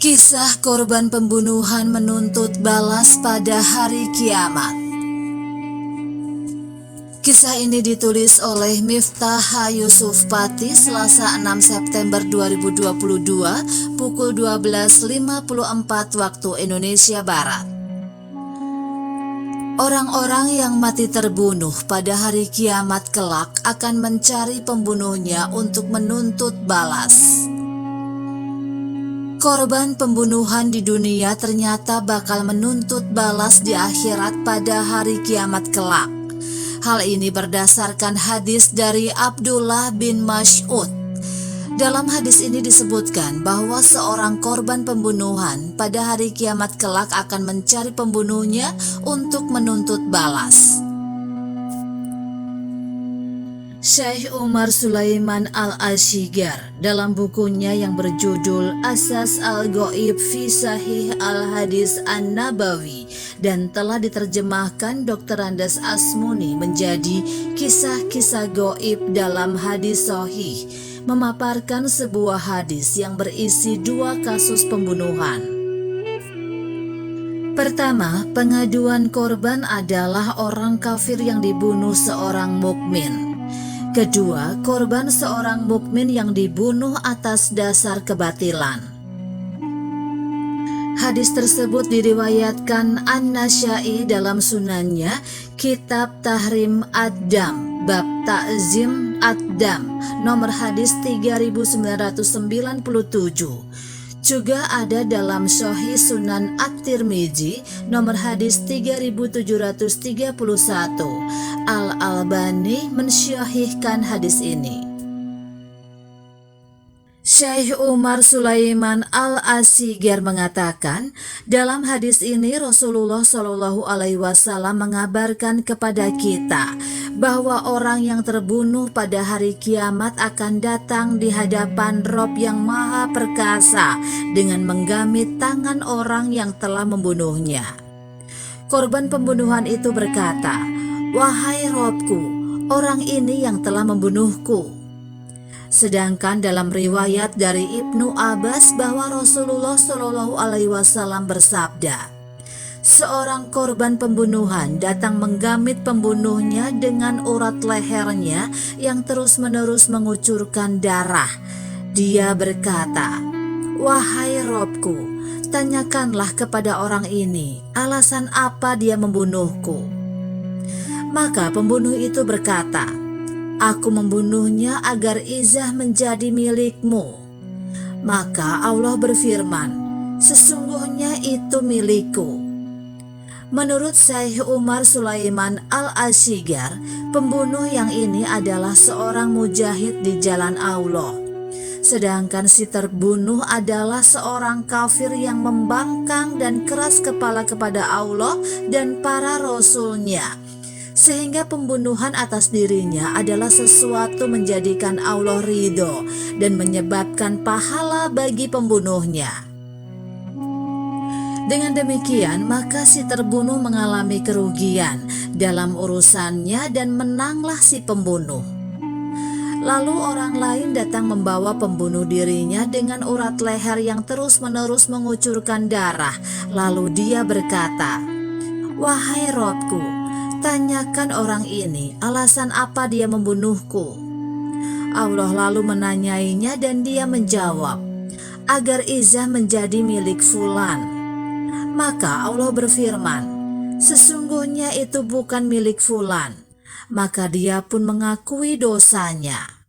Kisah korban pembunuhan menuntut balas pada hari kiamat. Kisah ini ditulis oleh Miftah Yusuf Pati Selasa 6 September 2022 pukul 12.54 waktu Indonesia Barat. Orang-orang yang mati terbunuh pada hari kiamat kelak akan mencari pembunuhnya untuk menuntut balas. Korban pembunuhan di dunia ternyata bakal menuntut balas di akhirat pada hari kiamat kelak. Hal ini berdasarkan hadis dari Abdullah bin Mas'ud. Dalam hadis ini disebutkan bahwa seorang korban pembunuhan pada hari kiamat kelak akan mencari pembunuhnya untuk menuntut balas. Syekh Umar Sulaiman Al-Ashigar dalam bukunya yang berjudul Asas Al-Ghaib fi Sahih Al-Hadis An-Nabawi dan telah diterjemahkan Dr. Andes Asmuni menjadi Kisah-Kisah Ghaib dalam Hadis Sahih, memaparkan sebuah hadis yang berisi dua kasus pembunuhan. Pertama, pengaduan korban adalah orang kafir yang dibunuh seorang mukmin. Kedua, korban seorang mukmin yang dibunuh atas dasar kebatilan. Hadis tersebut diriwayatkan An-Nasyai dalam sunannya Kitab Tahrim Ad-Dam, Bab Ta'zim Ad-Dam, nomor hadis 3997. Juga ada dalam Sahih Sunan At-Tirmizi nomor hadis 3731. Al-Albani mensyahihkan hadis ini. Syekh Umar Sulaiman Al-Ashigar mengatakan, dalam hadis ini Rasulullah Shallallahu Alaihi Wasallam mengabarkan kepada kita bahwa orang yang terbunuh pada hari kiamat akan datang di hadapan Rob yang Maha Perkasa dengan menggamit tangan orang yang telah membunuhnya. Korban pembunuhan itu berkata, "Wahai Robku, orang ini yang telah membunuhku." Sedangkan dalam riwayat dari Ibnu Abbas bahwa Rasulullah Shallallahu Alaihi Wasallam bersabda, seorang korban pembunuhan datang menggamit pembunuhnya dengan urat lehernya yang terus-menerus mengucurkan darah. Dia berkata, "Wahai Robku, tanyakanlah kepada orang ini, alasan apa dia membunuhku?" Maka pembunuh itu berkata, "Aku membunuhnya agar izah menjadi milikmu." Maka Allah berfirman, "Sesungguhnya itu milikku." Menurut Syekh Umar Sulaiman Al-Ashigar, pembunuh yang ini adalah seorang mujahid di jalan Allah. Sedangkan si terbunuh adalah seorang kafir yang membangkang dan keras kepala kepada Allah dan para rasulnya. Sehingga pembunuhan atas dirinya adalah sesuatu menjadikan Allah ridho dan menyebabkan pahala bagi pembunuhnya. Dengan demikian, maka si terbunuh mengalami kerugian dalam urusannya dan menanglah si pembunuh. Lalu orang lain datang membawa pembunuh dirinya dengan urat leher yang terus-menerus mengucurkan darah. Lalu dia berkata, "Wahai Robku, tanyakan orang ini alasan apa dia membunuhku." Allah lalu menanyainya dan dia menjawab, "Agar izah menjadi milik fulan." Maka Allah berfirman, "Sesungguhnya itu bukan milik fulan." Maka dia pun mengakui dosanya.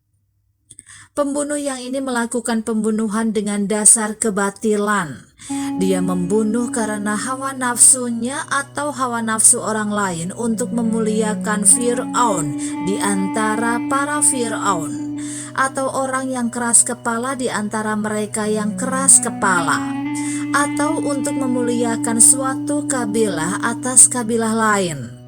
Pembunuh yang ini melakukan pembunuhan dengan dasar kebatilan. Dia membunuh karena hawa nafsunya atau hawa nafsu orang lain untuk memuliakan Fir'aun di antara para Fir'aun, atau orang yang keras kepala di antara mereka yang keras kepala, atau untuk memuliakan suatu kabilah atas kabilah lain.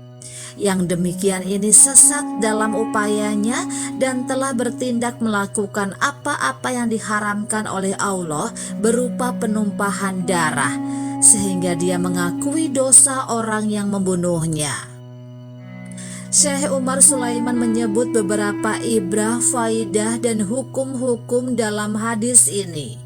Yang demikian ini sesat dalam upayanya dan telah bertindak melakukan apa-apa yang diharamkan oleh Allah berupa penumpahan darah, sehingga dia mengakui dosa orang yang membunuhnya. Syekh Umar Sulaiman menyebut beberapa ibrah, faidah, dan hukum-hukum dalam hadis ini.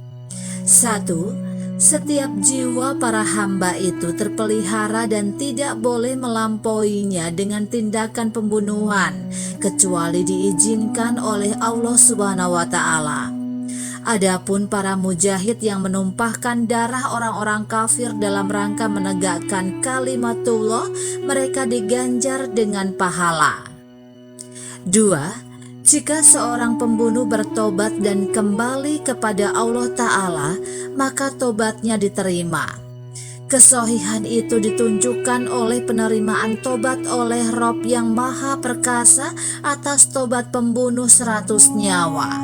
1. Setiap jiwa para hamba itu terpelihara dan tidak boleh melampauinya dengan tindakan pembunuhan, kecuali diizinkan oleh Allah Subhanahu wa Ta'ala. Adapun para mujahid yang menumpahkan darah orang-orang kafir dalam rangka menegakkan kalimatullah, mereka diganjar dengan pahala. 2. Jika seorang pembunuh bertobat dan kembali kepada Allah Ta'ala, maka tobatnya diterima. Kesohihan itu ditunjukkan oleh penerimaan tobat oleh Rob yang Maha Perkasa atas tobat pembunuh 100 nyawa.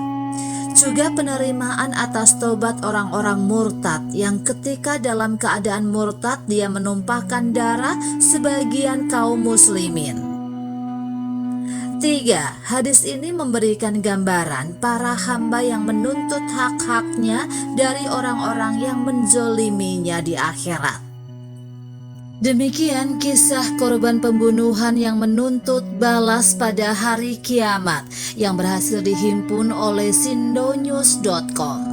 Juga penerimaan atas tobat orang-orang murtad yang ketika dalam keadaan murtad dia menumpahkan darah sebagian kaum muslimin. 3. Hadis ini memberikan gambaran para hamba yang menuntut hak-haknya dari orang-orang yang menzoliminya di akhirat. Demikian kisah korban pembunuhan yang menuntut balas pada hari kiamat yang berhasil dihimpun oleh sindonews.com.